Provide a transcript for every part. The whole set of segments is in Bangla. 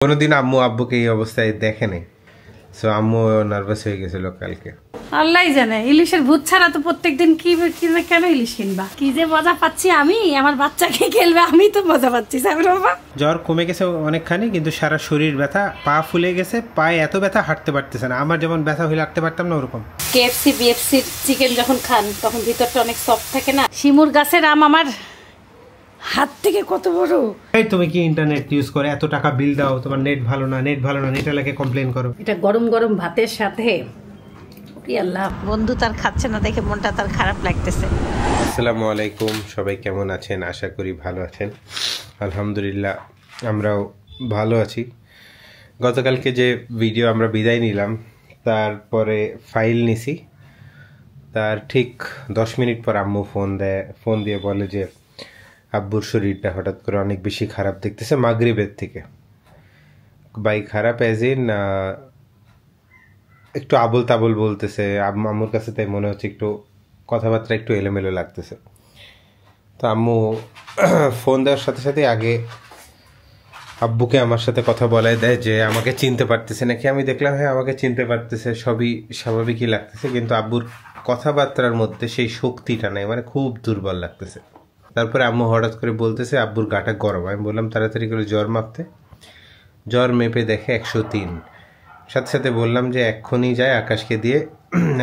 কোনোদিন আম্মু আব্বুকে এই অবস্থায় দেখেনি, সো আম্মু নার্ভাস হয়ে গেছিল কালকে। আল্লাহই জানে, ইলিশের ভূত ছাড়া তো প্রত্যেকদিন কি কেন ইলিশ কিনবা? কি যে মজা পাচ্ছি আমি, আমার বাচ্চাকে খেলবে, আমি তো মজা পাচ্ছি। বাবা জ্বর কমে গেছে অনেকখানি, কিন্তু সারা শরীর ব্যথা, পা ফুলে গেছে, পায়ে এত ব্যথা হাঁটতে পারতেছে না। আমার যেমন ব্যথা হলে হাঁটতে পারতাম না ওরকম। কেএফসি বিএফসি চিকেন যখন খান তখন ভিতরটা অনেক সফট থাকে না। শিমুর গাছের আম আমার হাত থেকে কত বড়। এই তুমি কি ইন্টারনেট ইউজ করে এত টাকা বিল দাও, তোমার নেট ভালো না, নেট এলাকে কমপ্লেন করো। এটা গরম গরম ভাতের সাথে, আল্লাহ, বন্ধু তার খাচ্ছে না দেখে মনটা তার খারাপ লাগতেছে। আসসালামু আলাইকুম, সবাই কেমন আছেন? আশা করি ভালো আছেন। আলহামদুলিল্লাহ আমরাও ভালো আছি। গতকালকে যে ভিডিও আমরা বিদায় নিলাম, তারপরে ফাইল নিছি, তার ঠিক 10 মিনিট পর আম্মু ফোন দিয়ে বলে যে আব্বুর শরীরটা হঠাৎ করে অনেক বেশি খারাপ দেখতেছে মাগরিবের থেকে। বাই খারাপ অ্যাজ ইন একটু আবল তাবল বলতেছে আম্মুর কাছে, তাই মনে হচ্ছে একটু কথাবার্তা একটু এলোমেলো লাগতেছে। তো আম্মু ফোন দেওয়ার সাথে সাথে আগে আব্বুকে আমার সাথে কথা বলাই দেয় যে আমাকে চিনতে পারতেছে নাকি। আমি দেখলাম হ্যাঁ আমাকে চিনতে পারতেছে, সবই স্বাভাবিকই লাগতেছে, কিন্তু আব্বুর কথাবার্তার মধ্যে সেই শক্তিটা নেই, মানে খুব দুর্বল লাগতেছে। তারপরে আম্মু হঠাৎ করে বলতেছে আব্বুর গাটা গরম। আমি বললাম তাড়াতাড়ি করে জ্বর মাপতে। জ্বর মেপে দেখে 103। সাথে সাথে বললাম যে এক্ষুনি যায় আকাশকে দিয়ে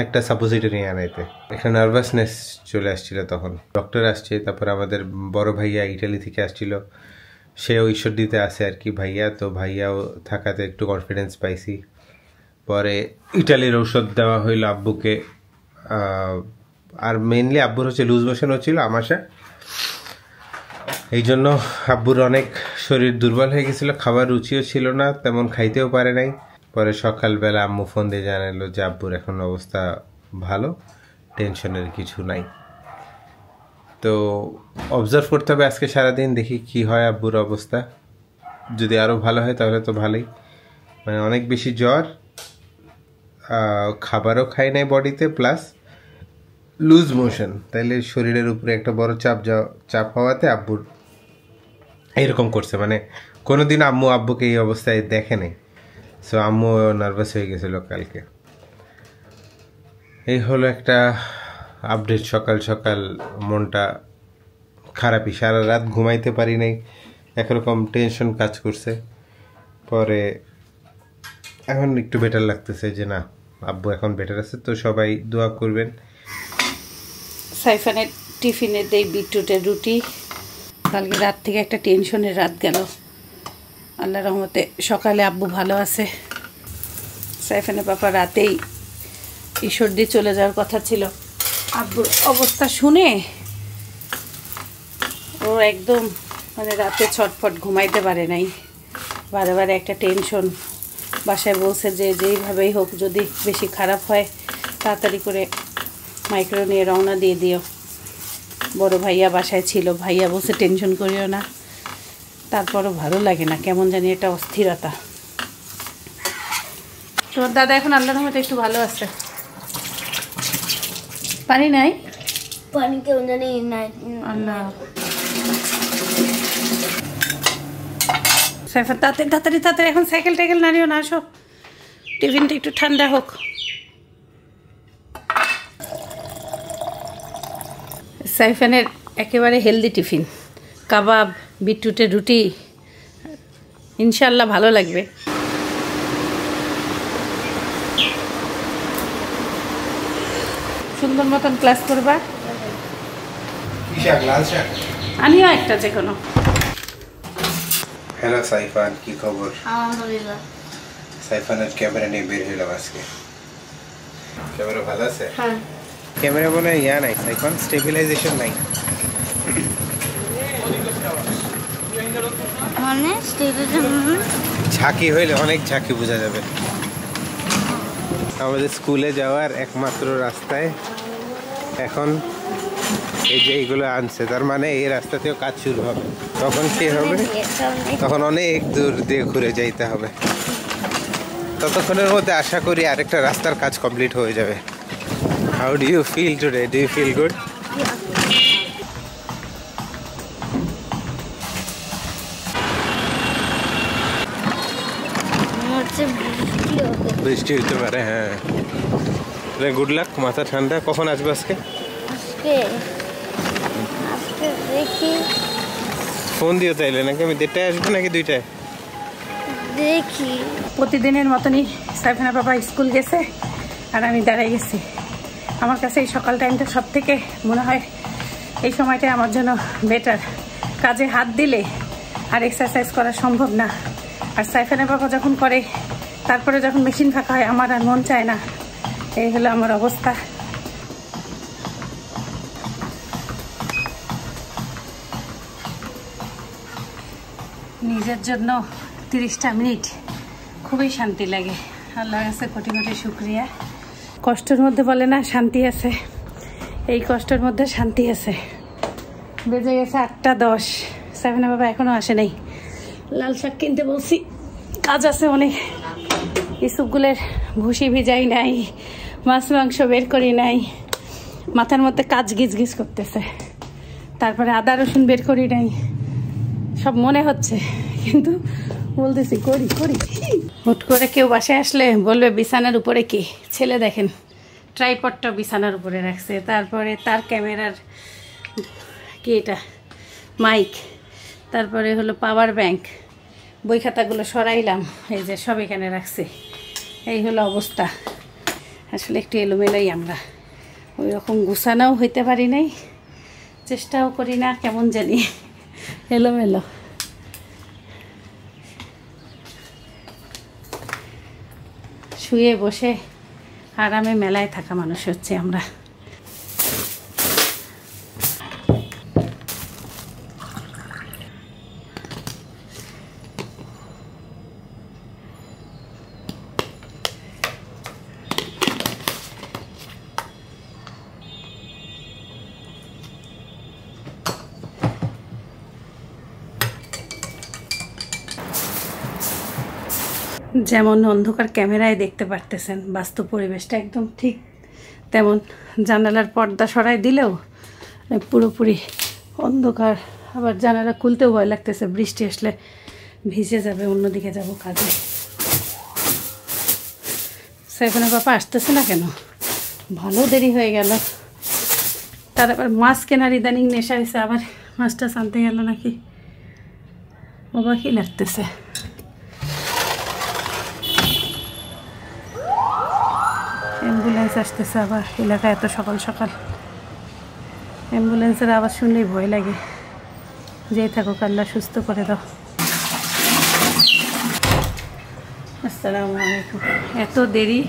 একটা সাপোজিটরি আনাইতে। একটা নার্ভাসনেস চলে আসছিল তখন। ডক্টর আসছে, তারপর আমাদের বড় ভাইয়া ইটালি থেকে আসছিল, সেও ঈশ্বরদীতে আছে আর কি ভাইয়া। তো ভাইয়াও থাকাতে একটু কনফিডেন্স পাইছি। পরে ইটালির ঔষধ দেওয়া হইলো আব্বুকে। আর মেনলি আব্বুর হচ্ছে লুজ মোশন হচ্ছিল আমাশা, এই জন্য আব্বুর অনেক শরীর দুর্বল হয়ে গেছিলো, খাবার রুচিও ছিল না, তেমন খাইতেও পারে নাই। পরে সকালবেলা আম্মু ফোন দিয়ে জানালো যে আব্বুর এখন অবস্থা ভালো, টেনশনের কিছু নাই। তো অবজার্ভ করতে হবে আজকে সারাদিন, দেখি কি হয় আব্বুর অবস্থা। যদি আরও ভালো হয় তাহলে তো ভালোই। মানে অনেক বেশি জ্বর, খাবারও খাই নাই বডিতে, প্লাস লুজ মোশন, তাইলে শরীরের উপরে একটা বড় চাপ হওয়াতে আব্বুর এরকম করছে। মানে কোনোদিন আম্মু আব্বুকে এই অবস্থায় দেখেনি, সো আম্মু নার্ভাস হয়ে গেছিল কালকে। এই হলো একটা আপডেট। সকাল সকাল মনটা খারাপই, সারা রাত ঘুমাইতে পারি নাই, একরকম টেনশন কাজ করছে। পরে এখন একটু বেটার লাগতেছে যে না, আব্বু এখন বেটার আছে। তো সবাই দোয়া করবেন। সাইফানের টিফিনে দেই বিটরুটের রুটি। কালকে রাত থেকে একটা টেনশনের রাত গেল, আল্লাহ রহমতে সকালে আব্বু ভালো আছে। সাইফানের পাপা রাতেই ঈশ্বরদী চলে যাওয়ার কথা ছিল। আব্বুর অবস্থা শুনে ও একদম মানে রাতে ছটফট ঘুমাইতে পারে নাই, বারে বারে একটা টেনশন। বাসায় বলছে যে যেইভাবেই হোক যদি বেশি খারাপ হয় তাড়াতাড়ি করে মাইক্রো নিয়ে রওনা দিয়ে দিও। বড় ভাইয়া বাসায় ছিল, ভাইয়া বলছে টেনশন করিও না। তারপরও ভালো লাগে না, কেমন জানি একটা অস্থিরতা। তোর দাদা এখন আল্লাহর রহমতে একটু ভালো আছে। পানি নাই, পানি কেউ জানি নাই। আল্লাহ সাইফার তাড়াতাড়ি তাড়াতাড়ি তাড়াতাড়ি এখন সাইকেল টাইকেল নাড়িও না, আসো টিফিনটা একটু ঠান্ডা হোক। সাইফানের একেবারে হেলদি টিফিন, কাবাব, বিটরুটের রুটি, ইনশাল্লাহ ভালো লাগবে। সুন্দর মতন ক্লাস করবা। আমিও একটা যে কোনো। হ্যালো সাইফান, কি খবর? আলহামদুলিল্লাহ। সাইফানের ক্যামেরা নিয়ে বের হইলাম আজকে। ক্যামেরা ভালো আছে? হ্যাঁ। ক্যামেরা বলে ইয়া নাই সাইফান, স্টেবিলাইজেশন নাই। মানে ঝাঁকি হইলে অনেক ঝাঁকি বোঝা যাবে। আমাদের স্কুলে যাওয়ার একমাত্র রাস্তায় এখন এই যে এইগুলো আনছে, তার মানে এই রাস্তাতেও কাজ শুরু হবে। তখন কি হবে? তখন অনেক দূর দিয়ে ঘুরে যাইতে হবে। ততক্ষণের মধ্যে আশা করি আরেকটা রাস্তার কাজ কমপ্লিট হয়ে যাবে। How do you feel today? Do you feel good? হচ্ছে বৃষ্টি হতে পারে, হ্যাঁ। গুড লাক, মাথা ঠান্ডা। কখন আসবে আজকে? আজকে দেখি, ফোন দিও তাইলে, নাকি আমি 1:30টায় আসবো নাকি 2টায়? দেখি। প্রতিদিনের মতনই সাইফানা বাবা স্কুল গেছে আর আমি দাঁড়াই গেছি। আমার কাছে এই সকাল টাইমটা সব থেকে মনে হয় এই সময়টা আমার জন্য বেটার। কাজে হাত দিলে আর এক্সারসাইজ করা সম্ভব না। আর সাইফানা বাবা যখন করে, তারপরে যখন মেশিন ফাঁকা হয়, আমার আর মন চায় না। এই হলো আমার অবস্থা। নিজের জন্য 30টা মিনিট খুবই শান্তি লাগে। আল্লাহর কাছে কোটি কোটি শুকরিয়া। কষ্টের মধ্যে বলে না শান্তি আছে, এই কষ্টের মধ্যে শান্তি আছে। বেজে গেছে 8:10। সাইফানা বাবা এখনো আসে নাই। লাল শাক কিনতে বলছি, কাজ আছে অনেক। ইসুপগুলের ভুসি ভিজাই নাই, মাছ মাংস বের করি নাই, মাথার মধ্যে কাজ গিজ গিজ করতেছে। তারপরে আদা রসুন বের করি নাই, সব মনে হচ্ছে কিন্তু বলতেছি করি করি। হুট করে কেউ বাসায় আসলে বলবে বিছানার উপরে কি? ছেলে দেখেন ট্রাইপডটা বিছানার উপরে রাখছে, তারপরে তার ক্যামেরার কি এটা মাইক, তারপরে হলো পাওয়ার ব্যাংক, বই খাতাগুলো সরাইলাম, এই যে সব এখানে রাখছে। এই হলো অবস্থা। আসলে একটু এলোমেলোই আমরা, ওই রকম গুছানোও হইতে পারি নাই, চেষ্টাও করি না, কেমন জানি এলোমেলো। শুয়ে বসে আরামে মেলায় থাকা মানুষ হচ্ছে আমরা। যেমন অন্ধকার ক্যামেরায় দেখতে পারতেছেন, বাস্তব পরিবেশটা একদম ঠিক তেমন। জানালার পর্দা সরাই দিলেও পুরোপুরি অন্ধকার। আবার জানালা খুলতেও ভয় লাগতেছে, বৃষ্টি আসলে ভিজে যাবে, অন্যদিকে যাব কাজে। সাইফানা বাবা আসতেছে না কেন? ভালো দেরি হয়ে গেল। তার আবার মাছ কেনার ইদানিং নেশা হয়েছে, আবার মাছটা আনতে গেল নাকি, অবাকই লাগতেছে। অ্যাম্বুলেন্স আসতেছে আবার এলাকায় এত সকাল সকাল। অ্যাম্বুলেন্সের আওয়াজ শুনলেই ভয় লাগে। যেই থাকুক, আল্লাহ সুস্থ করে দাও। আসসালামু আলাইকুম। এত দেরি,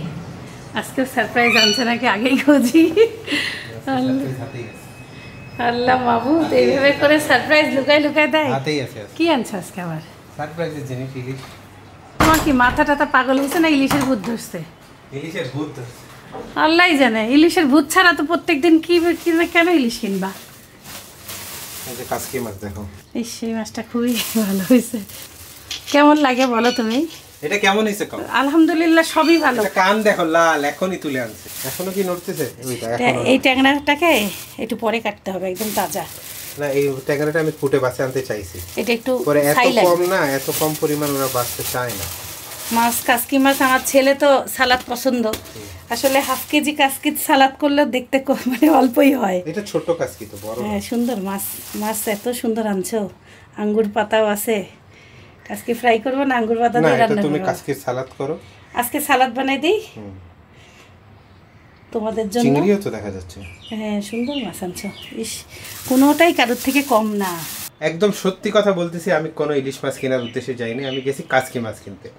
আজকে সারপ্রাইজ আনছে নাকি আগেই খুঁজি। আল্লাহ মাহবুব, এইভাবে করে সারপ্রাইজ লুকায় লুকায় দেয়। কি আনছে আজকে আবার? সারপ্রাইজের জিনিস ইলিশ। তোমার কি মাথা টাথা পাগল হয়েছে না ইলিশের ভূত ধরছে? ইলিশের ভূত ধরছে আল্লাহই জানে। ইলিশের ভূত ছাড়া তো প্রত্যেকদিন কি কেন ইলিশ কিনবা? কাসকি মাছ দেখো, সেই মাছটা খুবই ভালো হয়েছে। কেমন লাগে বলো তুমি? এটা কেমন হয়েছে? আলহামদুলিল্লাহ সবই ভালো। কান দেখো লাল, এখনই তুলে আনছে, এখনো কি নড়তেছে? এই ট্যাংরাটাকে একটু পরে কাটতে হবে, একদম তাজা না। এই ট্যাংরাটা আমি ফুটে বাঁচে আনতে চাইছি, এটা একটু পরে এত কম না, এত কম পরিমাণ ওরা বাঁচতে চায় না। মাছ কাসকি মাছ, আমার ছেলে তো সালাদ পছন্দ। আসলে হাফ কেজি কাসকি সালাদ করলে দেখতে মানে অল্পই হয়। এটা ছোট কাসকি তো বড়। হ্যাঁ সুন্দর মাছ, মাছ এত সুন্দর আনছো। আঙ্গুর পাতাও আছে। কাসকি ফ্রাই করবো না আঙ্গুর পাতা দিয়ে রান্না করব? তুমি কাসকির সালাদ করো। আজকে সালাদ বানাই দেই তোমাদের জন্য। চিংড়িও তো দেখা যাচ্ছে। হ্যাঁ সুন্দর মাছ আনছো। ইস, কোনোটাই কারোর থেকে কম না। একদম সত্যি কথা বলতেছি, আমি কোনো ইলিশ মাছ কেনার উদ্দেশ্যে যাইনি, আমি গেছি কাসকি মাছ কিনতে।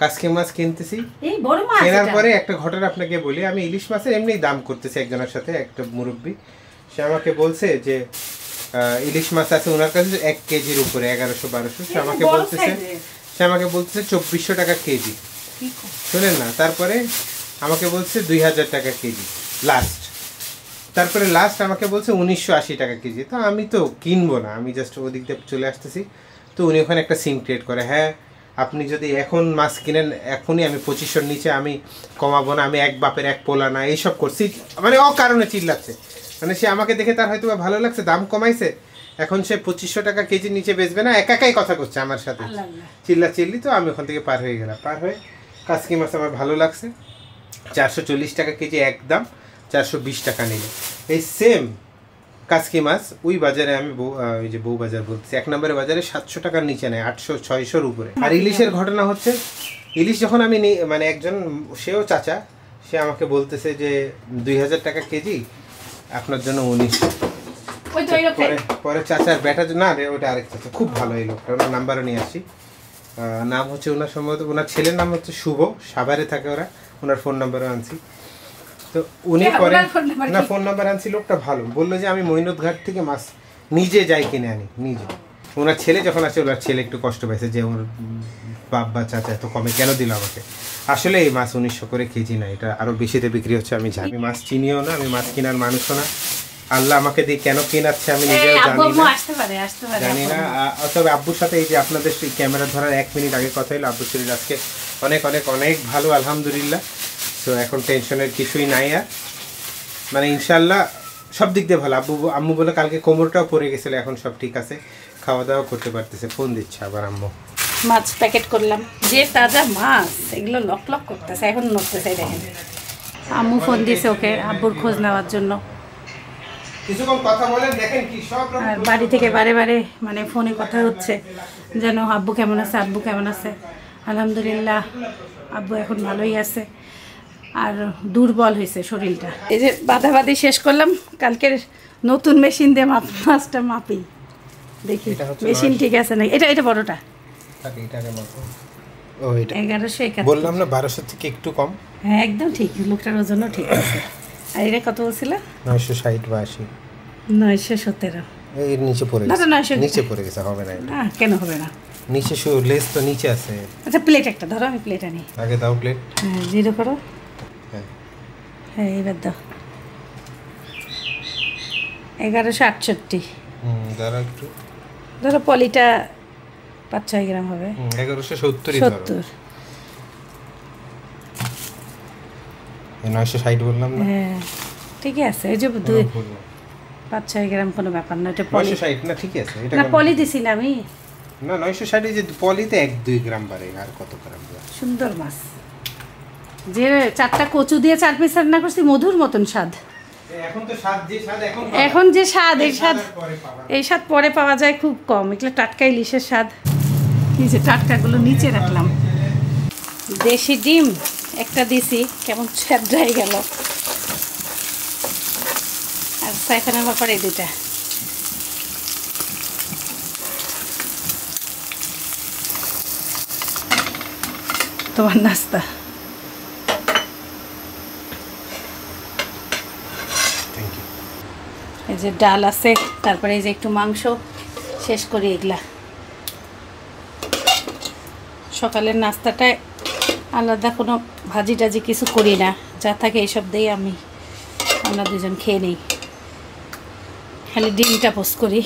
কাসকি মাছ কিনতেছি, এই বড় মাছ। কেনার পরে একটা ঘটনা আপনাকে বলি। আমি ইলিশ মাছের এমনি দাম করতেছি একজনের সাথে, একটা মুরব্বী। সে আমাকে বলছে যে ইলিশ মাছ আছে ওনার কাছে 1 কেজির উপরে 1100-1200। সে আমাকে বলতেছে 2400 টাকা কেজি। শুনেন না, তারপরে আমাকে বলছে 2000 টাকা কেজি লাস্ট। তারপরে লাস্ট আমাকে বলছে 1980 টাকা কেজি। তো আমি তো কিনবো না, আমি জাস্ট ওদিক দিয়ে চলে আসতেছি। তো উনি ওখানে একটা সিম ক্রিয়েট করে, হ্যাঁ আপনি যদি এখন মাছ কিনেন এখনই আমি 2500-র নিচে আমি কমাবো না, আমি এক বাপের এক পোলা না, এইসব করছি। মানে অকারণে চিল্লাচ্ছে। মানে সে আমাকে দেখে তার হয়তো ভালো লাগছে, দাম কমাইছে, এখন সে 2500 টাকা কেজির নিচে বেচবে না, একাই কথা করছে আমার সাথে, চিল্লা চিল্লি। তো আমি ওখান থেকে পার হয়ে গেলাম। পার হয়ে কাসকি মাছ আমার ভালো লাগছে। 440 টাকা কেজি একদম, 420 টাকা নিল। এই সেম কাসকি মাছ ওই বাজারে আমি ওই যে বউ বাজার বলতেছি, 1 নম্বরের বাজারে 700 টাকার নিচে নেয়, 800-600-র উপরে। আর ইলিশের ঘটনা হচ্ছে, ইলিশ যখন আমি মানে একজন সেও চাচা, সে আমাকে বলতেছে যে 2000 টাকা কেজি, আপনার জন্য 1900। পরে চাচার বেটা না রে, ওটা আরেক চাচা, খুব ভালো এই লোকটা, ওনার নাম্বারও নিয়ে আসি। নাম হচ্ছে ওনার সম্ভবত, ওনার ছেলের নাম হচ্ছে শুভ, সাভারে থাকে ওরা, ওনার ফোন নাম্বারও আনছি। তো উনি পরে না ফোন নাম্বার আনছি, লোকটা ভালো, বললো যে আমি মইনুত ঘাট থেকে মাছ নিজে যাই কিনে আনি নিজে। ওনার ছেলে যখন আসে, ওনার ছেলে একটু কষ্ট পাইছে যে ওর বাবা চাচা এত কমে কেন দিল আমাকে। আসলে এই মাছ 1900 করে কেজি না, এটা আরও বেশিতে বিক্রি হচ্ছে। আমি জানি, মাছ চিনিও না, আমি মাছ কেনার মানুষও না। আল্লাহ আমাকে দিয়ে কেন কেনাচ্ছে আমি নিজেও জানি না। তবে আব্বুর সাথে এই যে আপনাদের ক্যামেরা ধরার 1 মিনিট আগে কথা হলো, আব্বুর শরীর আজকে অনেক অনেক অনেক ভালো, আলহামদুলিল্লাহ। তো এখন টেনশনের কিছুই নাই আর, মানে ইনশাল্লাহ সব দিক দিয়ে ভালো। আম্মু বলে কালকে কোমরটাও পড়ে গেছিলো, এখন সব ঠিক আছে, খাওয়া দাওয়া করতে পারতেছে। ফোন দিচ্ছে আবার আম্মু। মাছ প্যাকেট করলাম, যে তাজা মাছ, এগুলো লক লক করতেছে, এখন নড়তেছে। দেখেন আম্মু ফোন দিয়েছে ওকে আব্বুর খোঁজ নেওয়ার জন্য। আর বাড়ি থেকে বারে বারে মানে ফোনে কথা হচ্ছে যেন আব্বু কেমন আছে, আব্বু কেমন আছে। আলহামদুলিল্লাহ আব্বু এখন ভালোই আছে, আর দুর্বল হয়েছে শরীরটা। এই যে বাঁধাবাঁধি শেষ করলাম, কালকের নতুন মেশিন দিয়ে মাছটা মাপি, দেখি মেশিন ঠিক আছে নাকি। এটা বড়টা 1100, বললাম না 1200 থেকে একটু কম। হ্যাঁ একদম ঠিক, লোকটার ওজনও ঠিক আছে। আর এটা কত বলছিল? 960 বা 80, 917। এর নিচে পড়ে গেছে, নিচে পড়ে গেছে, হবে না এটা। কেন হবে না, নিচে লেস তো নিচে আছে। আচ্ছা প্লেট একটা ধরো, আমি প্লেট আনি। আগে দাও প্লেট। হ্যাঁ জিরো করো। হ্যাঁ এবার দাও। 1168। ধরো একটু, ধরো পলিটা 5-6 গ্রাম হবে। 1170। 960 বললাম না? হ্যাঁ ঠিকই আছে, এই যে 5-6 গ্রাম কোনো ব্যাপার না। এটা পলি 960 না, ঠিক আছে। এটা না পলি দিছি না আমি, না 960 যে পলিতে 1-2 গ্রাম বাড়ে, আর কত গ্রাম। সুন্দর মাছ, যে 4টা কচু দিয়ে 4 পিস রান্না করছি, মধুর মতন স্বাদ। এখন তো স্বাদ যে স্বাদ এখন যে স্বাদ, এই স্বাদ পরে পাওয়া যায় খুব কম। এগুলো টাটকা ইলিশের স্বাদ। এই যে টাটকাগুলো নিচে রাখলাম। দেশি ডিম একটা দিছি, কেমন ছেদ্রাই গেল। আর সাইফানের ব্যাপারে এই দুটা। তোমার নাস্তা। এই যে ডাল আছে, তারপরে এই যে একটু মাংস, শেষ করি এগুলা। সকালের নাস্তাটায় আলাদা কোনো ভাজি টাজি কিছু করি না, যা থাকে এইসব দিয়েই আমরা দুজন খেয়ে নিই। খালি ডিমটা পোস্ট করি।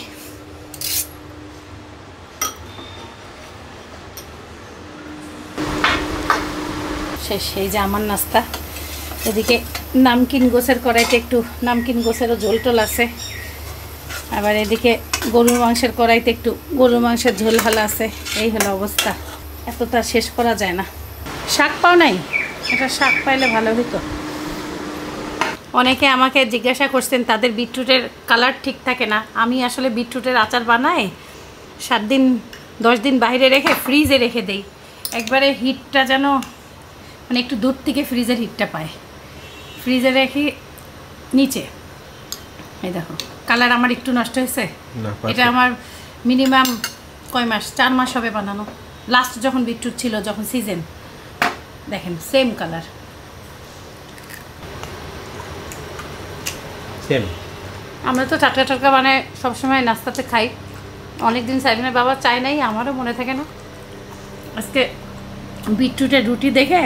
শেষ। এই যে আমার নাস্তা। এদিকে নামকিন গোছের কড়াইতে একটু নামকিন গোছেরও ঝোল টোল আছে। আবার এদিকে গরুর মাংসের কড়াইতে একটু গরুর মাংসের ঝোল ভালো আছে। এই হলো অবস্থা, এত তো আর শেষ করা যায় না। শাক পাও নাই? এটা শাক পাইলে ভালো হতো। অনেকে আমাকে জিজ্ঞাসা করছেন তাদের বিটরুটের কালার ঠিক থাকে না। আমি আসলে বিটরুটের আচার বানাই 7 দিন 10 দিন বাইরে রেখে ফ্রিজে রেখে দেই, একবারে হিটটা যেন মানে একটু দূর থেকে ফ্রিজের হিটটা পায়। ফ্রিজে রেখে নিচে, এই দেখো কালার আমার একটু নষ্ট হয়েছে। এটা আমার মিনিমাম কয় মাস, 4 মাস হবে বানানো। লাস্ট যখন বিটরুট ছিল, যখন সিজন, দেখেন সেম কালার। আমরা তো টাটকা টাটকা বানায় সবসময় নাস্তাতে খাই। অনেকদিন সাইফিনের বাবা চাই নাই, আমারও মনে থাকে না। আজকে বিটরুটের রুটি দেখে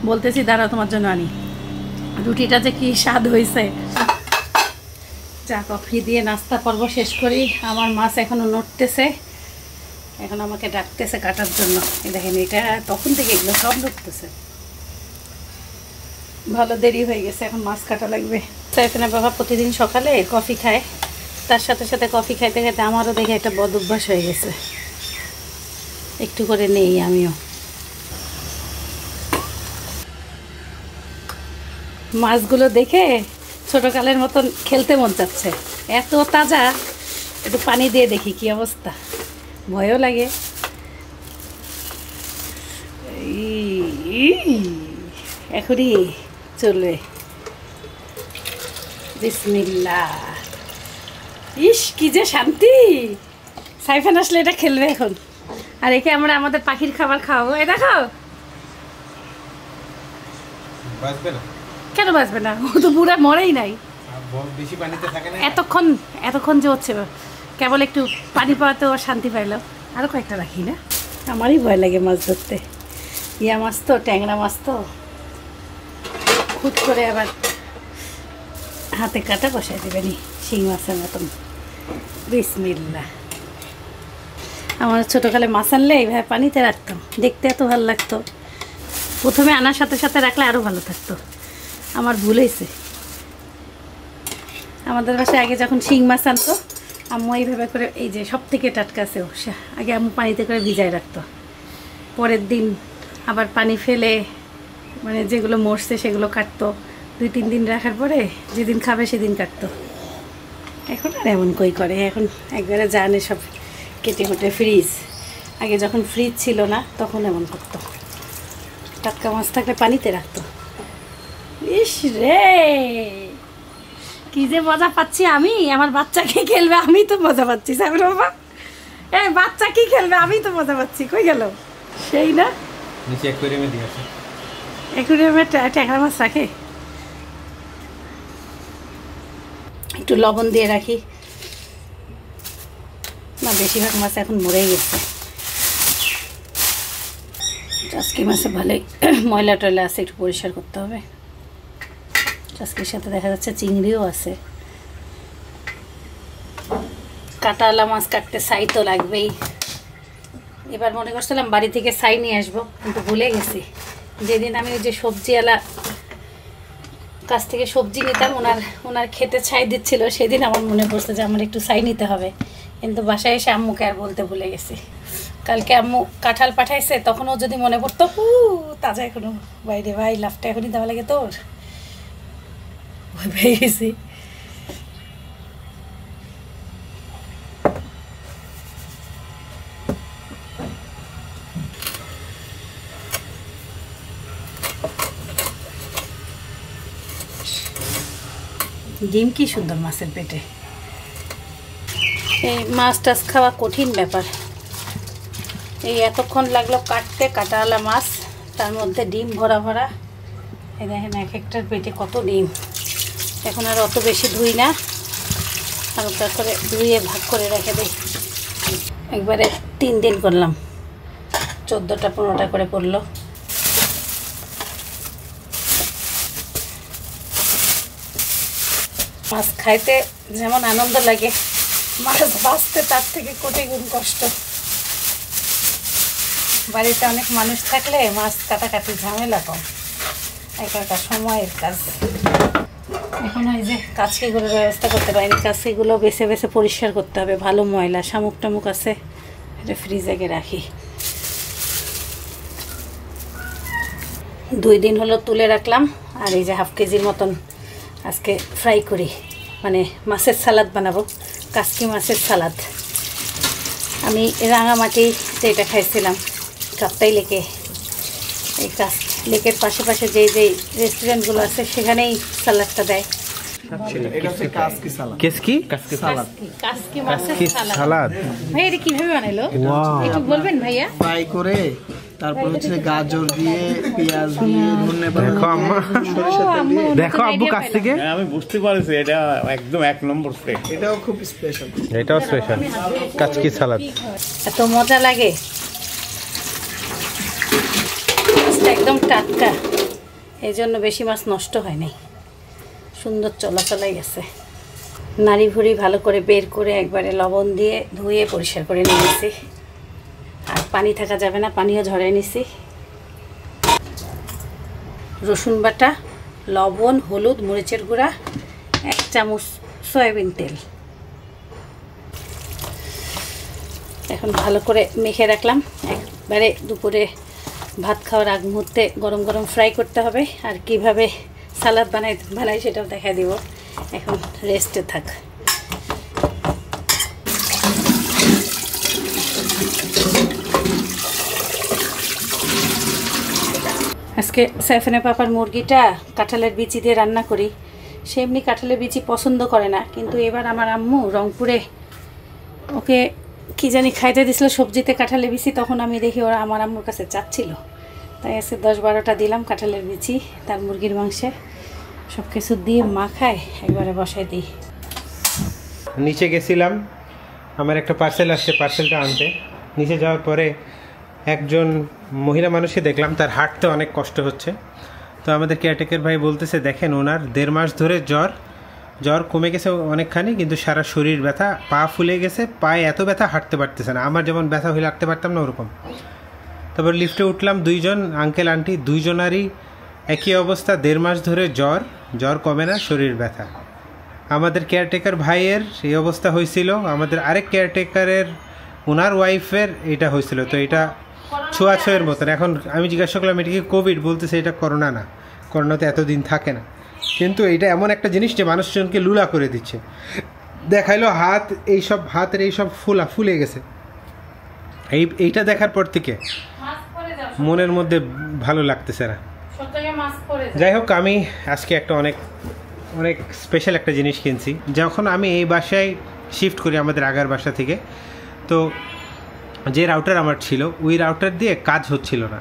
বলতেছি দাঁড়া তোমার জন্য আনি। রুটিটা যে কি স্বাদ হয়েছে। চা কফি দিয়ে নাস্তা পর্ব শেষ করি। আমার মাছ এখনও নড়তেছে, এখন আমাকে ডাকতেছে কাটার জন্য। এই দেখেন, এটা তখন থেকে এগুলো সব নড়তেছে। ভালো দেরি হয়ে গেছে, এখন মাছ কাটা লাগবে। সাইফিনের বাবা প্রতিদিন সকালে কফি খায়, তার সাথে সাথে কফি খাইতে খাইতে আমারও দেখে একটা বদ অভ্যাস হয়ে গেছে, একটু করে নেই আমিও। মাছগুলো দেখে ছোটকালের মতন খেলতে মন চাচ্ছে, এত তাজা। একটু পানি দিয়ে দেখি কি অবস্থা, ভয়ও লাগে। এখনই চলবে। বিসমিল্লাহ। ইস কি যে শান্তি। সাইফান আসলে এটা খেলবে এখন, আর একে আমরা আমাদের পাখির খাবার খাওয়াবো। এটা খাও। বাঁচবে না? কেন বাঁচবে না? ও তো পুরা মরেই নাই। বেশি পানিতে থাকে না। এতক্ষণ যে হচ্ছে, কেবল একটু পানি পাওয়াতে ও শান্তি পাইল। আরও কয়েকটা রাখি না? আমারই ভয় লাগে মাছ ধরতে। ইয়া মাছ তো, ট্যাংরা মাছ তো, খুদ করে আবার হাতে কাটা বসাই দেবেনি শিং মাছের মতন। বিসমিল্লাহ। আমার ছোটোকালে মাছ আনলে এইভাবে পানিতে রাখতাম, দেখতে এত ভালো লাগতো। প্রথমে আনার সাথে সাথে রাখলে আরও ভালো থাকতো। আমার ভুল হয়েছে। আমাদের বাসায় আগে যখন শিং মাছ আনতো, আম্মু এইভাবে করে, এই যে সব থেকে টাটকা আছে, আগে আম্মু পানিতে করে ভিজায় রাখতো। পরের দিন আবার পানি ফেলে, মানে যেগুলো মরছে সেগুলো কাটতো। 2-3 দিন রাখার পরে যেদিন খাবে সেদিন কাটতো। এখন আর এমন কই করে, এখন একবারে জানে সব কেটে কুটে ফ্রিজ। আগে যখন ফ্রিজ ছিল না তখন এমন করতো, টাটকা মাছ থাকলে পানিতে রাখতো। ইস রে, কি যে মজা পাচ্ছি আমি। আমার বাচ্চা কি খেলবে, আমি তো মজা পাচ্ছি। সাবির বাবা, এই বাচ্চা কি খেলবে, আমি তো মজা পাচ্ছি। কই গেল সেই? না, নিচে অ্যাকোয়ারিয়ামে দিয়ে আসে। অ্যাকোয়ারিয়ামে ট্যাংরা মাছ রাখে, একটু লবণ দিয়ে রাখি না। বেশিরভাগ মাছ এখন মরেই গেছে। চাষকি মাছে ভালোই ময়লা টয়লা আছে, একটু পরিষ্কার করতে হবে। চাষকির সাথে দেখা যাচ্ছে চিংড়িও আছে। কাটাওয়ালা মাছ কাটতে ছাই তো লাগবেই। এবার মনে করছিলাম বাড়ি থেকে ছাই নিয়ে আসবো, কিন্তু ভুলে গেছি। যেদিন আমি ওই যে সবজিওয়ালা কাছ থেকে সবজি নিতাম, ওনার খেতে ছাই দিচ্ছিল, সেদিন আমার মনে পড়ছে যে আমার একটু ছাই নিতে হবে। কিন্তু বাসায় এসে আম্মুকে আর বলতে ভুলে গেছি। কালকে আম্মু কাঁঠাল পাঠাইছে, তখনও যদি মনে পড়তো, তাজা এখনো। বাইরে ভাই, লাফটা এখনই দেওয়া লাগে তোর। ভয় পেয়ে গেছি। ডিম কি সুন্দর মাছের পেটে। এই মাছ টাছ খাওয়া কঠিন ব্যাপার। এই এতক্ষণ লাগলো কাটতে, কাটাওয়ালা মাছ, তার মধ্যে ডিম ভরা ভরা। এই দেখেন এক একটার পেটে কত ডিম। এখন আর অত বেশি ধুই না, হালকা করে ধুয়ে ভাগ করে রেখে দিই। একবারে 3 দিন করলাম, 14টা-15টা করে পড়লো। মাছ খাইতে যেমন আনন্দ লাগে, মাছ বাঁচতে তার থেকে কোটি গুণ কষ্ট। বাড়িতে অনেক মানুষ থাকলে মাছ কাটাকাটি ঝামেলা কম, একা সময়ের কাজ। এখন ওই যে কাচকিগুলোর ব্যবস্থা করতে পারিনি। কাচকিগুলো বেছে বেছে পরিষ্কার করতে হবে, ভালো ময়লা শামুক টামুক আছে। এটা ফ্রিজে রাখি। 2 দিন হলো তুলে রাখলাম। আর এই যে 1/2 কেজির মতন আজকে ফ্রাই করি, মানে মাছের সালাদ বানাবো, কাচকি মাছের সালাদ। আমি রাঙামাটিতে এটা খাইছিলাম, কাপ্তাই লেকে। এই লেকের পাশে পাশে যেই রেস্টুরেন্টগুলো আছে সেখানেই সালাদটা দেয়। ভাই এটা কিভাবে বানাইলো একটু বলবেন ভাইয়া? ফ্রাই করে, তারপর হচ্ছে গাজর দিয়ে, পেঁয়াজ দিয়ে, ধন্যবাদ। দেখো আব্বু কাছ থেকে আমি বুঝতে পারছি এটা একদম 1 নম্বর স্টেপ। এটাও খুব স্পেশাল। এটাও স্পেশাল কাচকি সালাদ। এত মজা লাগে, একদম টাটকা, এই জন্য বেশি মাছ নষ্ট হয় নাই, সুন্দর চলাচলাই গেছে। নাড়ি ভুড়ি ভালো করে বের করে একবারে লবণ দিয়ে ধুয়ে পরিষ্কার করে নিয়েছি। আর পানি থাকা যাবে না, পানিও ঝরাই নিছি। রসুন বাটা, লবণ, হলুদ, মরিচের গুঁড়া, 1 চামচ সয়াবিন তেল। এখন ভালো করে মেখে রাখলাম। একবারে দুপুরে ভাত খাওয়ার আগ মুহূর্তে গরম গরম ফ্রাই করতে হবে। আর কিভাবে সালাদ বানাই সেটাও দেখা দিব। এখন রেস্টে থাক। আজকে সাইফানের পাপার মুরগিটা কাঁঠালের বিচি দিয়ে রান্না করি। সে এমনি কাঁঠালের বিচি পছন্দ করে না, কিন্তু এবার আমার আম্মু রংপুরে ওকে কি জানি খাইতে দিছিল সবজিতে কাঁঠালের বিচি, তখন আমি দেখি ওরা আমার আম্মুর কাছে চাচ্ছিল, তাই আজকে 10-12টা দিলাম কাঁঠালের বিচি তার মুরগির মাংসে, সব কিছু দিয়ে মাখায় একবারে বসাই দিই। নিচে গেছিলাম, আমার একটা পার্সেল আসছে, পার্সেলটা আনতে। নিচে যাওয়ার পরে একজন মহিলা মানুষকে দেখলাম, তার হাঁটতে অনেক কষ্ট হচ্ছে। তো আমাদের কেয়ারটেকার ভাই বলতেছে, দেখেন ওনার 1.5 মাস ধরে জ্বর কমে গেছে অনেকখানি, কিন্তু সারা শরীর ব্যথা, পা ফুলে গেছে, পায়ে এত ব্যথা হাঁটতে পারতেছে না। আমার যেমন ব্যথা হলে হাঁটতে পারতাম না ওরকম। তারপর লিফটে উঠলাম, 2জন আঙ্কেল আন্টি, 2জনারই একই অবস্থা, 1.5 মাস ধরে জ্বর কমে না, শরীর ব্যথা। আমাদের কেয়ারটেকার ভাইয়ের এই অবস্থা হয়েছিল, আমাদের আরেক কেয়ারটেকারের ওনার ওয়াইফের এটা হয়েছিল। তো এটা ছোঁয়াছোঁয়ের মতন। এখন আমি জিজ্ঞাসা করলাম এটা কি কোভিড, বলতেছে এটা করোনা না, করোনা তো এতদিন থাকে না। কিন্তু এটা এমন একটা জিনিস যে মানুষজনকে লুলা করে দিচ্ছে। দেখাইলো হাতের এইসব ফুলে গেছে। এইটা দেখার পর থেকে মনের মধ্যে ভালো লাগতেছে না। যাই হোক, আমি আজকে একটা অনেক স্পেশাল একটা জিনিস কিনছি। যখন আমি এই বাসায় শিফট করি আমাদের আগের বাসা থেকে, তো যে রাউটার আমার ছিল ওই রাউটার দিয়ে কাজ হচ্ছিল না।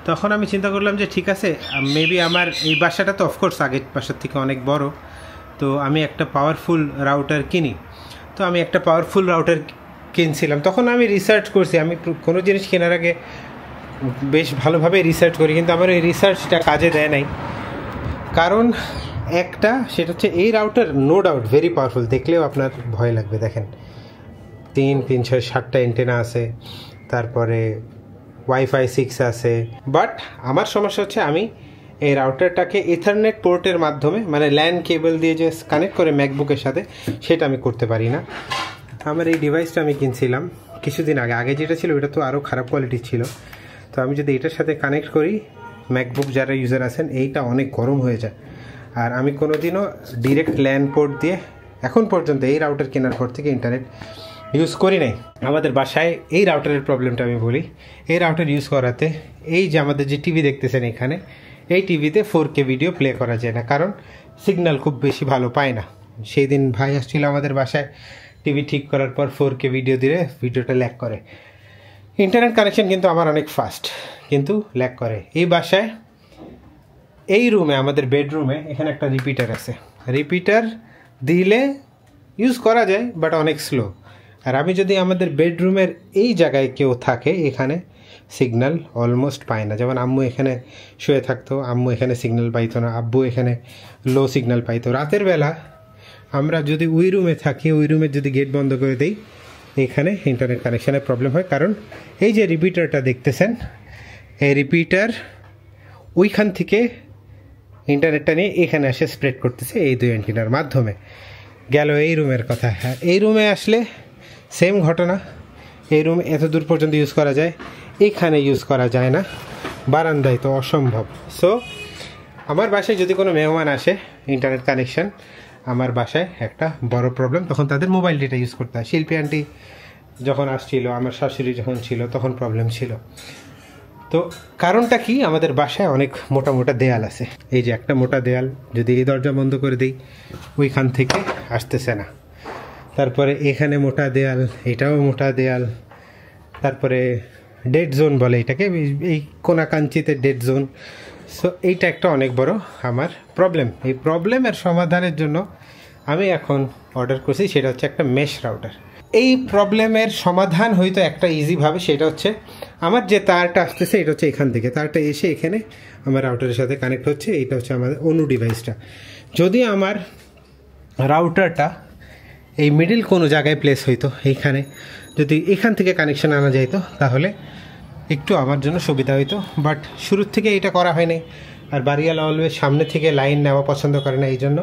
তখন আমি চিন্তা করলাম যে ঠিক আছে, মেবি আমার এই বাসাটা তো অফকোর্স আগের বাসার থেকে অনেক বড়, তো আমি একটা পাওয়ারফুল রাউটার কিনি। তো আমি একটা পাওয়ারফুল রাউটার কিনছিলাম। তখন আমি রিসার্চ করছি, আমি কোনো জিনিস কেনার আগে বেশ ভালোভাবে রিসার্চ করি, কিন্তু আমার এই রিসার্চটা কাজে দেয় নাই। কারণ সেটা হচ্ছে এই router no doubt very powerful, দেখলেও আপনার ভয় লাগবে। দেখেন 3, 6, 7টা এন্টেনা আছে, তারপরে ওয়াইফাই 6 আছে। বাট আমার সমস্যা হচ্ছে আমি এই রাউটারটাকে ইথারনেট পোর্টের মাধ্যমে, মানে ল্যান কেবল দিয়ে যে কানেক্ট করে ম্যাকবুকের সাথে, সেটা আমি করতে পারি না। আমার এই ডিভাইসটা আমি কিনছিলাম কিছুদিন আগে যেটা ছিল ওটা তো আরও খারাপ কোয়ালিটির ছিল। তো আমি যদি এটার সাথে কানেক্ট করি, ম্যাকবুক যারা ইউজার আছেন, এইটা অনেক গরম হয়ে যায়। আর আমি কোনোদিনও ডিরেক্ট ল্যান পোর্ট দিয়ে এখন পর্যন্ত এই রাউটার কেনার পর থেকে ইন্টারনেট ইউজ করি নাই। আমাদের বাসায় এই রাউটারের প্রবলেমটা আমি বলি। এই রাউটার ইউজ করাতে এই যে আমাদের যে টিভি দেখতেছেন এখানে, এই টিভিতে 4K ভিডিও প্লে করা যায় না, কারণ সিগন্যাল খুব বেশি ভালো পায় না। সেই দিন ভাই আসছিল আমাদের বাসায়, টিভি ঠিক করার পর 4K ভিডিও দিলে ভিডিওটা ল্যাগ করে। ইন্টারনেট কানেকশন কিন্তু আমার অনেক ফাস্ট, কিন্তু ল্যাগ করে। এই বাসায় এই রুমে, আমাদের বেডরুমে এখানে একটা রিপিটার আছে, রিপিটার দিলে ইউজ করা যায়, বাট অনেক স্লো। আর আমি যদি আমাদের বেডরুমের এই জায়গায় কেউ থাকে, এখানে সিগন্যাল অলমোস্ট পায় না। যেমন আম্মু এখানে শুয়ে থাকতো, আম্মু এখানে সিগন্যাল পাইতো না, আব্বু এখানে লো সিগন্যাল পাইতো। রাতের বেলা আমরা যদি ওই রুমে থাকি, ওই রুমের যদি গেট বন্ধ করে দিই, এখানে ইন্টারনেট কানেকশানের প্রবলেম হয়। কারণ এই যে রিপিটারটা দেখতেছেন, এই রিপিটার ওইখান থেকে ইন্টারনেটটা নিয়ে এখানে এসে স্প্রেড করতেছে এই 2 অ্যান্টেনার মাধ্যমে। গেল এই রুমের কথা। হ্যাঁ, এই রুমে আসলে সেম ঘটনা। এই রুম এত দূর পর্যন্ত ইউজ করা যায়, এখানে ইউজ করা যায় না, বারান্দায় তো অসম্ভব। সো আমার বাসায় যদি কোনো মেহমান আসে, ইন্টারনেট কানেকশান আমার বাসায় একটা বড় প্রবলেম। তখন তাদের মোবাইল ডেটা ইউজ করতে হয়। শিল্পী আন্টি যখন আসছিল, আমার শাশুড়ি যখন ছিল, তখন প্রবলেম ছিল। তো কারণটা কি, আমাদের বাসায় অনেক মোটা মোটা দেয়াল আছে। এই যে একটা মোটা দেয়াল, যদি এই দরজা বন্ধ করে দিই, ওইখান থেকে আসতেছে না। তারপরে এখানে মোটা দেয়াল, এটাও মোটা দেয়াল। তারপরে ডেড জোন বলে এটাকে, এই কোনাকাঞ্চিতে ডেড জোন। সো এইটা একটা অনেক বড় আমার প্রবলেম। এই প্রবলেমের সমাধানের জন্য আমি এখন অর্ডার করছি, সেটা হচ্ছে একটা মেশ রাউটার। এই প্রবলেমের সমাধান হয়তো একটা ইজিভাবে, সেটা হচ্ছে আমার যে তারটা আসতেছে, এটা হচ্ছে এখান থেকে তারটা এসে এখানে আমার রাউটারের সাথে কানেক্ট হচ্ছে। এইটা হচ্ছে আমাদের অনু ডিভাইসটা। যদি আমার রাউটারটা এই মিডিল কোনো জায়গায় প্লেস হইতো, এইখানে যদি এখান থেকে কানেকশান আনা যাইতো, তাহলে একটু আমার জন্য সুবিধা হইতো। বাট শুরুর থেকে এটা করা হয়নি। আর বাড়িওয়ালা অলওয়েজ সামনে থেকে লাইন নেওয়া পছন্দ করে না, এই জন্য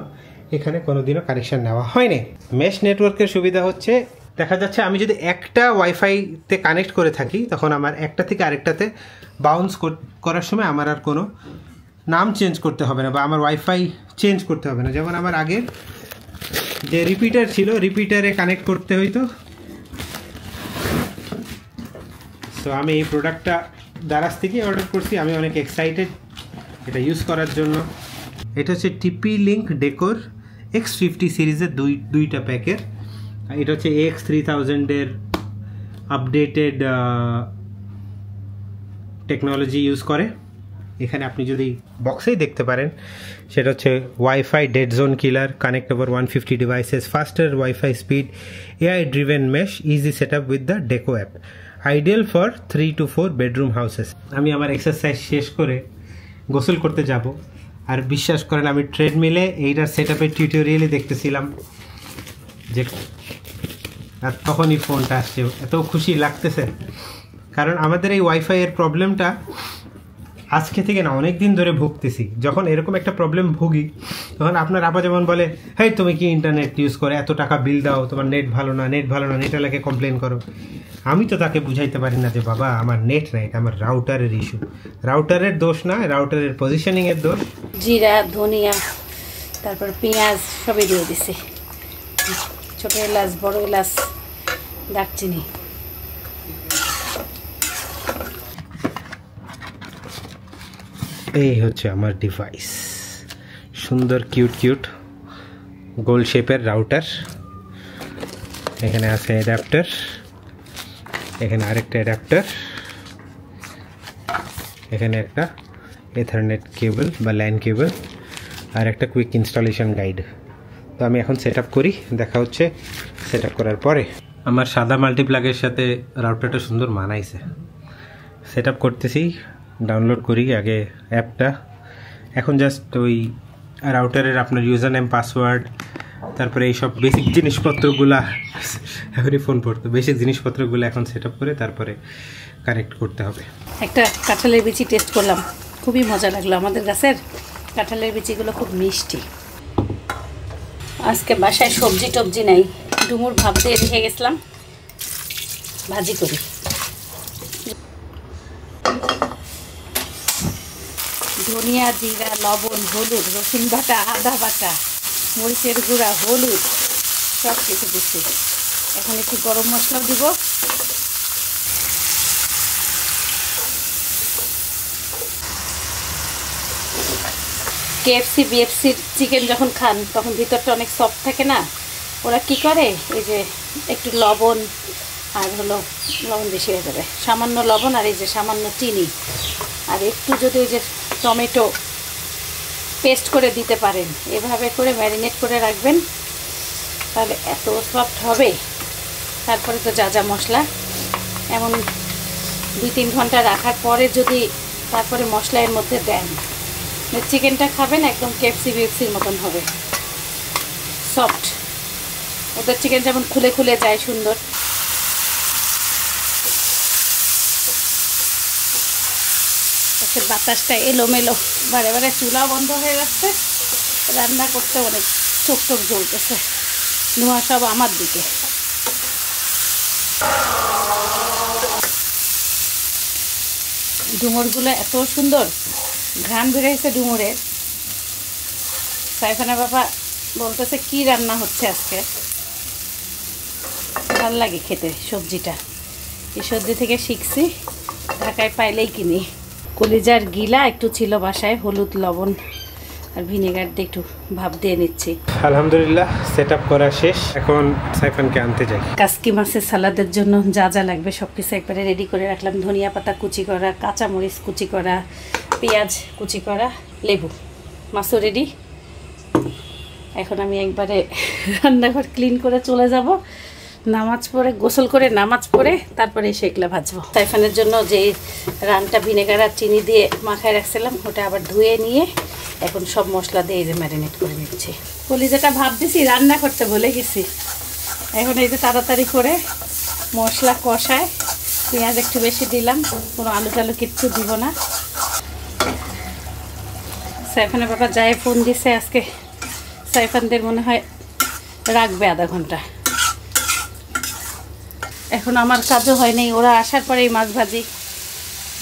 এখানে কোনোদিনও কানেকশান নেওয়া হয়নি। মেশ নেটওয়ার্কের সুবিধা হচ্ছে, দেখা যাচ্ছে আমি যদি একটা ওয়াইফাইতে কানেক্ট করে থাকি, তখন আমার একটা থেকে আরেকটাতে বাউন্স করার সময় আমার আর কোনো নাম চেঞ্জ করতে হবে না বা আমার ওয়াইফাই চেঞ্জ করতে হবে না। যেমন আমার আগের যে রিপিটার ছিল, রিপিটারে কানেক্ট করতে হইতো। সো আমি এই প্রোডাক্টটা দারাজ থেকে অর্ডার করছি, আমি অনেক এক্সাইটেড এটা ইউজ করার জন্য। এটা হচ্ছে টিপি লিঙ্ক ডেকোর X50 সিরিজের দুইটা প্যাকের। এটা হচ্ছে AX3000-এর আপডেটেড টেকনোলজি ইউজ করে। এখানে আপনি যদি বক্সেই দেখতে পারেন, সেটা হচ্ছে wifi dead zone killer, connect over 150 devices, ফাস্টার wifi speed, AI driven mesh, easy set up with the deco app, ideal for 3 to 4 bedroom houses. আমি আমার এক্সারসাইজ শেষ করে গোসল করতে যাব, আর বিশ্বাস করেন আমি ট্রেডমিলে এইটার সেট আপের টিউটোরিয়ালই দেখতেছিলাম যে, আর তখনই ফোনটা আসছে। এত খুশি লাগতেছে, কারণ আমাদের এই ওয়াইফাইয়ের প্রবলেমটা আজকে থেকে না অনেক দিন ধরে ভুগতেছি। যখন এরকম একটা প্রবলেম ভুগি, তখন আপনার আপা যেমন বলে, হেই তুমি কি ইন্টারনেট ইউজ করে এত টাকা বিল দাও, তোমার নেট ভালো না, নেটওয়ালাকে কমপ্লেন করো। আমি তো তাকে বুঝাইতে পারি না যে বাবা আমার নেট নাই, এটা আমার রাউটারের ইস্যু। রাউটারের দোষ না, রাউটারের পজিশনিংয়ের দোষ। জিরা, ধনিয়া, তারপর পেঁয়াজ সবই দিয়ে দিছি, ছোটো এলাচ, বড় এলাচ, দারচিনি। এই হচ্ছে আমার ডিভাইস, সুন্দর কিউট গোল শেপের রাউটার। এখানে আছে অ্যাডাপ্টার, এখানে আরেকটা অ্যাডাপ্টার, এখানে একটা ইথারনেট কেবল বা ল্যান কেবল, আর একটা কুইক ইনস্টলেশন গাইড। তো আমি এখন সেট আপ করি, দেখা হচ্ছে সেট আপ করার পরে। আমার সাদা মাল্টিপ্লাগের সাথে রাউটারটা সুন্দর মানাইছে। সেট আপ করতেছি, ডাউনলোড করি আগে অ্যাপটা। এখন জাস্ট ওই রাউটারের আপনার ইউজার নেম, পাসওয়ার্ড, তারপরে এইসব বেসিক জিনিসপত্রগুলা, এখনই ফোন পড়তো, বেসিক জিনিসপত্রগুলো এখন সেট আপ করে তারপরে কানেক্ট করতে হবে। একটা কাঁঠালের বিচি টেস্ট করলাম, খুবই মজা লাগলো। আমাদের গাছের কাঁঠালের বিচিগুলো খুব মিষ্টি। আজকে বাসায় সবজি টবজি নাই, ডুমুর ভাব দিয়ে রেখে গেছিলাম, ভাজি করি। ধনিয়া, জিরা, লবণ, হলুদ, রসুন বাটা, আদা বাটা, মরিচের গুঁড়া, হলুদ সব কিছু দিচ্ছি। এখন একটু গরম মশলা দিব, KFC BFCর চিকেন যখন খান তখন ভিতরটা অনেক সফট থাকে না, ওরা কি করে এই যে একটু লবণ, আর হলো লবণ বেশি হয়ে যাবে, সামান্য লবণ আর এই যে সামান্য চিনি, আর একটু যদি ওই যে টমেটো পেস্ট করে দিতে পারেন, এভাবে করে ম্যারিনেট করে রাখবেন, তাহলে এত সফট হবে। তারপরে তো যা যা মশলা, এমন 2-3 ঘন্টা রাখার পরে যদি তারপরে মশলা এর মধ্যে দেন, চিকেনটা খাবেন একদম KFC BFCর মতন হবে, সফট। ওদের চিকেন যেমন খুলে খুলে যায় সুন্দর। বাতাসটা এলোমেলো, বারে বারে চুলা বন্ধ হয়ে যাচ্ছে, রান্না করতে অনেক চোখ জ্বলতেছে, ধোঁয়া সব আমার দিকে। ডুমুরগুলো এত সুন্দর ঘ্রাণ বেরোইছে ডুমুরের। সাইফানা বাবা বলতেছে কি রান্না হচ্ছে আজকে, ভাল লাগে খেতে সবজিটা। এই সবজি থেকে শিখছি, ঢাকায় পাইলেই কিনি। কলিজার গিলা একটু ছিল বাসায়, হলুদ, লবণ আর ভিনেগার দিয়ে একটু ভাপ দিয়ে নিচ্ছি। আলহামদুলিল্লাহ সেট আপ করা শেষ, এখন সাইফানকে আনতে যাই। কাসকি মাছের সালাদের জন্য যা যা লাগবে সব কিছু একবারে রেডি করে রাখলাম। ধনিয়া পাতা কুচি করা, কাঁচামরিচ কুচি করা, পেঁয়াজ কুচি করা, লেবু, মাছও রেডি। এখন আমি একবারে রান্নাঘর ক্লিন করে চলে যাব, নামাজ পড়ে গোসল করে নামাজ পড়ে তারপরে সেগুলা ভাজবো। সাইফানের জন্য যে রানটা ভিনেগার আর চিনি দিয়ে মাখায় রাখছিলাম ওটা আবার ধুয়ে নিয়ে এখন সব মশলা দিয়ে এই যে ম্যারিনেট করে নিচ্ছি। কলিজাটা ভাব দিছি, রান্না করতে ভুলে গেছি। এখন এই যে তাড়াতাড়ি করে মশলা কষায়, পেঁয়াজ একটু বেশি দিলাম, কোনো আলু টালু কিচ্ছু দিব না। সাইফানের বাবা যায় ফোন দিছে, আজকে সাইফানদের মনে হয় রাখবে আধা ঘন্টা। এখন আমার কাজও হয় নাই, ওরা আসার পরেই মাছ ভাজি।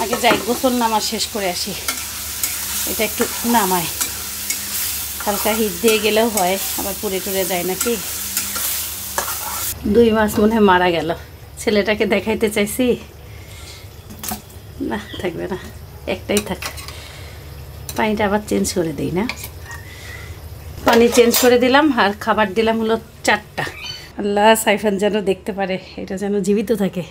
আগে যাই গোসল নামাজ শেষ করে আসি। এটা একটু নামায়, হালকা হিট দিয়ে গেলেও হয়, আবার পুড়ে টুড়ে যায় নাকি। 2 মাস মনে হয় মারা গেল। ছেলেটাকে দেখাইতে চাইছি, না থাকবে না, একটাই থাক। পানিটা আবার চেঞ্জ করে দিই না, পানি চেঞ্জ করে দিলাম আর খাবার দিলাম হলো 4টা। আল্লাহ সাইফান যেন দেখতে পারে, এটা যেন জীবিত থাকে।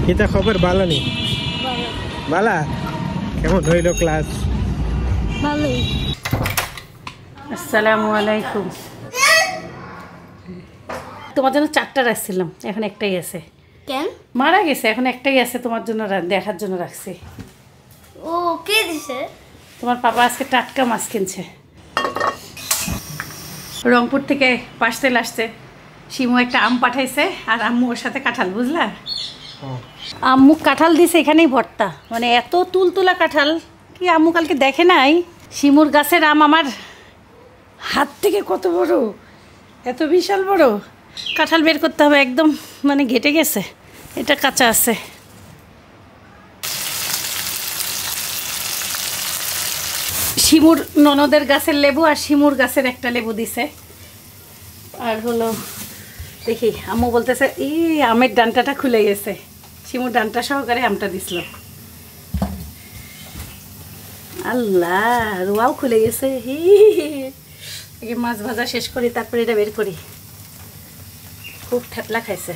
কিতা খবর? ভালো নি? ভালা? কেমন হইল ক্লাস? ভালোই। আসসালামু আলাইকুম। তোমার জন্য 4টা রাখছিলাম, এখন একটাই আছে। কেন? মারা গেছে, এখন একটাই আছে তোমার জন্য, দেখার জন্য রাখছি। ও কে দিছে? তোমার পাপা আজকে টাটকা মাছ কিনছে, রংপুর থেকে পার্সেল আসছে। শিমু একটা আম পাঠাইছে আর আম্মু ওর সাথে কাঁঠাল, বুঝলা? আম্মু কাঁঠাল দিছে এখানেই ভর্তা, মানে এত তুলতুলা কাঁঠাল কি আম্মু কালকে দেখে নাই। শিমুর গাছের আম আমার হাত থেকে কত বড়, এত বিশাল বড়। কাঁঠাল বের করতে হবে, একদম মানে ঘেটে গেছে, এটা কাঁচা আছে। শিমুর ননদের গাছের লেবু আর শিমুর গাছের একটা লেবু দিছে। আর হলো দেখি আম্মু বলতেছে এই আমের ডান্টাটা খুলে গেছে, শিমুর ডান্টা সহকারে আমটা দিছিল। আল্লাহ, রোয়াও খুলে গেছে। মাছ ভাজা শেষ করি, তারপরে এটা বের করি। খুব ঠেতলা খাইছে।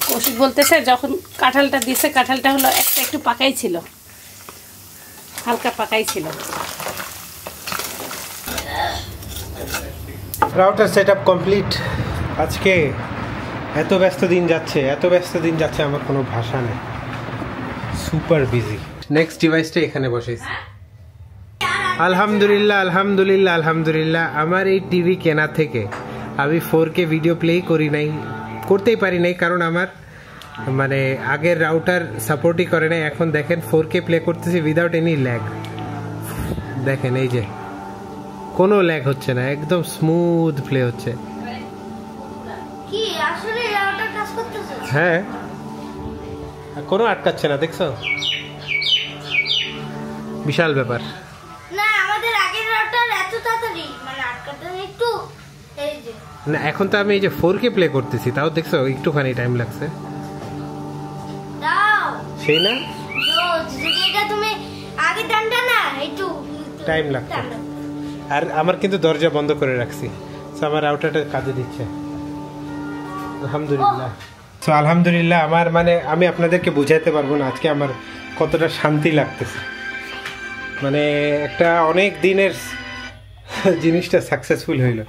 কৌশিক বলতেছে যখন কাঁঠালটা দিছে, কাঁঠালটা হলো একটা একটু পাকাই ছিল, হালকা পাকাই ছিল। Router setup complete. আজকে এত ব্যস্ত দিন যাচ্ছে, আমার কোনো ভাষা নেই, সুপার বিজি। নেক্সট ডিভাইসটা এখানে বসেছি। আলহামদুলিল্লাহ আমার এই টিভি কেনা থেকে আমি 4K ভিডিও প্লে করতেই পারি নাই, কারণ আমার মানে আগের রাউটার সাপোর্টই করে নাই। এখন দেখেন 4K প্লে করতেছি উইদাউট এনি ল্যাগ। দেখেন এই যে কোনো ল্যাগ হচ্ছে না, একদম স্মুথ প্লে হচ্ছে। কি আসলে রাউটার কাজ করতেছে? হ্যাঁ, কোনো আটকাচ্ছে না, দেখছো? বিশাল ব্যাপার। না আমাদের আগের রাউটার এত তাড়াতাড়ি মানে আটকাতে একটু এই যে না, এখন তো আমি এই যে 4K প্লে করতেছি, তাও দেখছো একটুখানি টাইম লাগছে। দাও সেই না, যদি এটা তুমি আগে টানটা না একটু টাইম লাগছে। আর আমার কিন্তু দরজা বন্ধ করে রাখছি, তো আমার রাউটারটা কাজে দিচ্ছে। আলহামদুলিল্লাহ আমার মানে আমি আপনাদেরকে বুঝাইতে পারবো না আজকে আমার কতটা শান্তি লাগতেছে। মানে একটা অনেক দিনের জিনিসটা সাকসেসফুল হইল।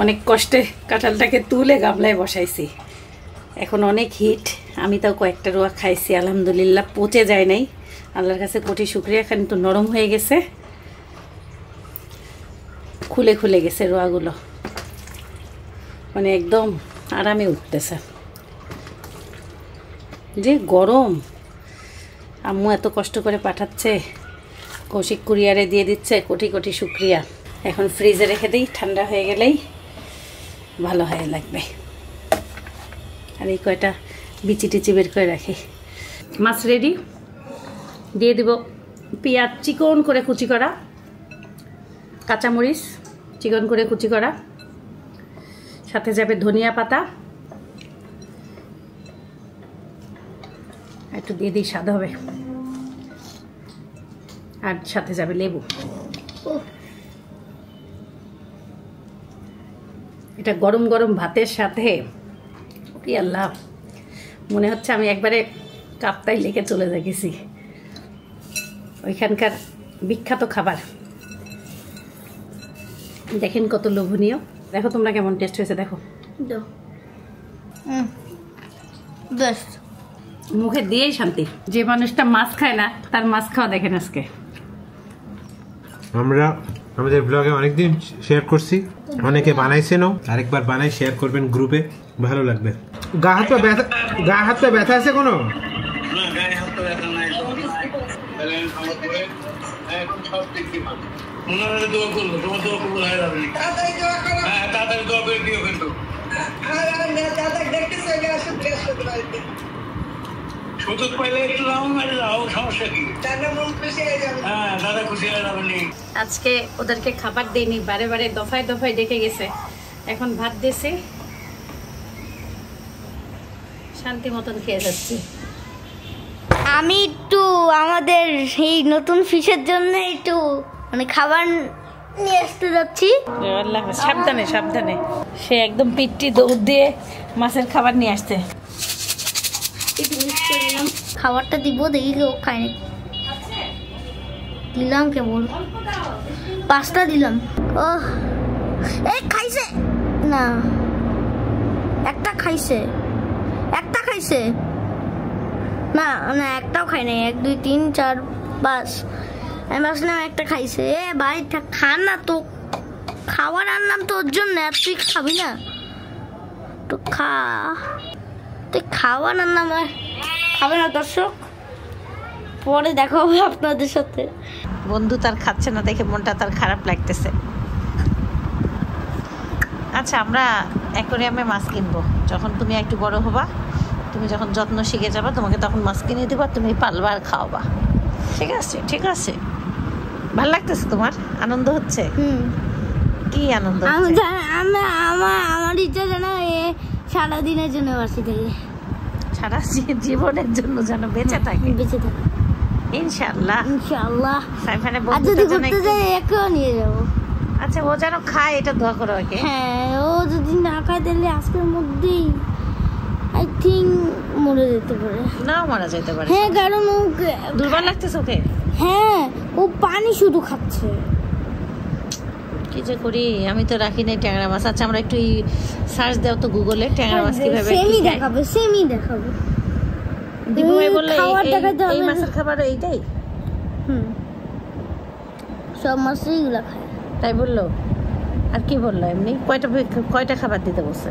অনেক কষ্টে কাঁঠালটাকে তুলে গামলায় বসাইছি, এখন অনেক হিট। আমি তাও কয়েকটা রোয়া খাইছি, আলহামদুলিল্লাহ পচে যায় নাই। আল্লাহর কাছে কোটি শুকরিয়া, কিন্তু নরম হয়ে গেছে, খুলে গেছে রোয়াগুলো, মানে একদম আরামে উঠতেছে। যে গরম, আম্মু এত কষ্ট করে পাঠাচ্ছে, কৌশিক কুরিয়ারে দিয়ে দিচ্ছে, কোটি কোটি শুকরিয়া। এখন ফ্রিজে রেখে দিই, ঠান্ডা হয়ে গেলেই ভালো হয়ে লাগবে। আর এই কয়টা বিচি টিচি বের করে রাখি। মাছ রেডি, দিয়ে দিব পেঁয়াজ চিকন করে কুচি করা, কাঁচামরিচ চিকন করে কুচি করা, সাথে যাবে ধনিয়া পাতা, একটু দিয়ে দিই স্বাদ হবে, আর সাথে যাবে লেবু। এটা গরম গরম ভাতের সাথে, কি আল্লাহ, মনে হচ্ছে আমি একবারে কাপ্তাই লেকে চলে গেছি, ওইখানকার বিখ্যাত খাবার। দেখেন কত লোভনীয়, দেখো তোমরা কেমন টেস্ট হয়েছে, দেখো বেশ মুখে দিয়েই শান্তি। যে মানুষটা মাছ খায় না তার মাছ খাওয়া দেখেন আজকে। আমরা আমাদের ব্লগে অনেকদিন শেয়ার করছি, অনেকে বানাইছেনও, আরেকবার বানাই শেয়ার করবেন গ্রুপে, ভালো লাগবে। গা হাত পা ব্যথা আছে কোনো? তাড়াতাড়ি দোয়া করে দিও কিন্তু। সুযোগ পাইলে একটু রাউন্ড মারি যাও, সমস্যা কি? হ্যাঁ, দাদা খুশি হয়ে যাবেন। আজকে ওদেরকে খাবার দেয়নি, বারে বারে দফায় দফায় ডেকে গেছে। এখন ভাত দিয়েছে, শান্তি মতন খেয়ে যাচ্ছি। আমি একটু আমাদের এই নতুন ফিশের জন্য একটু মানে খাবার নিয়ে আসতে যাচ্ছি। সাবধানে সাবধানে, সে একদম পিঠটি দৌড় দিয়ে মাছের খাবার নিয়ে আসছে। খাবারটা দিব, দেখি কেউ খায়নি। দিলাম কেবল 5টা দিলাম। ও এই খাইছে না, একটা খাইছে না না, একটাও খাই নাই। 1 2 3 4 5 আমি ভাবছিলাম একটা খাইছে। এ ভাই খা না, তো খাবার আনলাম তোর জন্য, আর তুই খাবি না? তো খা, তুই খাবার আনলাম, খাবে না দর্শক, পরে দেখা হবে আপনাদের সাথে। বন্ধু তার খাচ্ছে না দেখে মনটা তার খারাপ লাগতেছে। আচ্ছা, আমরা অ্যাকোয়ারিয়ামে মাছ কিনবো যখন তুমি একটু বড় হবা। তুমি যখন যত্ন শিখে যাবা, তোমাকে তখন মাছ কিনে দেবো, তুমি পালবা আর খাওয়াবা। ঠিক আছে? ঠিক আছে, ভালো লাগতেছে তোমার? আনন্দ হচ্ছে? কি আনন্দ হচ্ছে? আমার ইচ্ছা যেন সারাদিনের জন্য বাসি থেকে, সারা জীবনের জন্য যেন বেঁচে থাকে ইনশাআল্লাহ। সাইফানের বন্ধুদের জন্য একটু নিয়ে যাবো। আচ্ছা, ও যেন খায়, এটা দোয়া করো ওকে। হ্যাঁ, ও যদি না খায় তাহলে আজকের মধ্যেই আই থিঙ্ক মরে যেতে পারে। না, মারা যেতে পারে। হ্যাঁ, কারণ ও দুর্বল লাগতেছে ওকে। হ্যাঁ, ও পানি শুধু খাচ্ছে। কি যে করি, আমি তো রাখি নাই ট্যাংরা মাছ। আচ্ছা, আমরা একটু সার্চ দাও তো গুগলে, ট্যাংরা মাছ কিভাবে। সেমই দেখাবে। দিবু ভাই বললো এই মাছের খাবার এইটাই। সব মাছই এগুলা খায়, তাই বললো। আর কি বললো? এমনি কয়টা খাবার দিতে বলছে?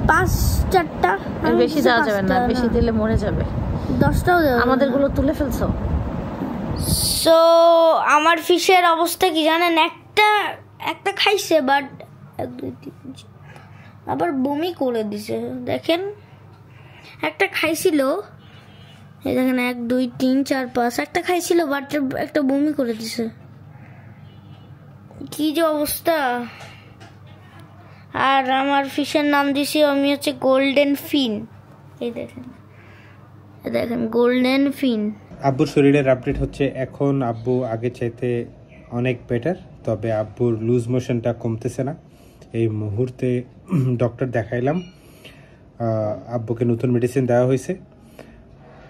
5-4টা। বেশি দেওয়া যাবে না, বেশি দিলে মরে যাবে। 10টাও দেওয়া। আমাদের গুলো তুলে ফেলছো। সো আমার ফিশের অবস্থা কি জানেন? একটা খাইছে, বাট 1 2 3 আবার বমি করে দিছে। দেখেন, একটা খাইছিল, এই দেখেন 1 2 3 4 5, একটা খাইছিল বাট একটা বমি করে দিছে। কি যে অবস্থা। আর আমার ফিশের নাম দিছি আমি হচ্ছে গোল্ডেন ফিন। এই দেখেন গোল্ডেন ফিন। আব্বুর শরীরের আপডেট হচ্ছে, এখন আব্বু আগে চাইতে অনেক বেটার, তবে আব্বুর লুজ মোশনটা কমতেছে না। এই মুহূর্তে ডক্টর দেখাইলাম, আব্বুকে নতুন মেডিসিন দেওয়া হয়েছে।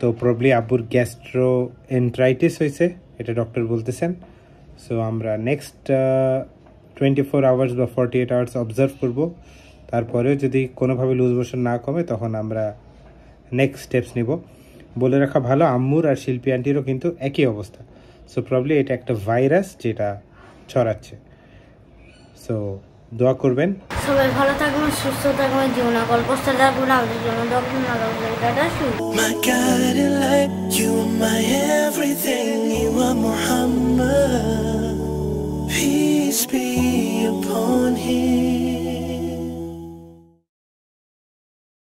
তো প্রবলি আব্বুর গ্যাস্ট্রোএন্টারাইটিস হয়েছে, এটা ডক্টর বলতেছেন। সো আমরা নেক্সট 24 আওয়ার্স বা 48 আওয়ার্স অবজার্ভ করব। তারপরেও যদি কোনোভাবে লুজ মোশন না কমে, তখন আমরা নেক্সট স্টেপস নিব। বলে রাখা ভালো, আম্মুর আর শিল্পী আন্টিরও কিন্তু একই অবস্থা। সো প্রবলি এটা একটা ভাইরাস যেটা ছড়াচ্ছে। সো দোয়া করবেন। সবাই ভালো থাকবেন, সুস্থ থাকবেন, জীবনে গল্পটা থাকবেন, আমাদের জন্য ডক্টর না My guiding light, you are my everything, you are Muhammad. Peace be upon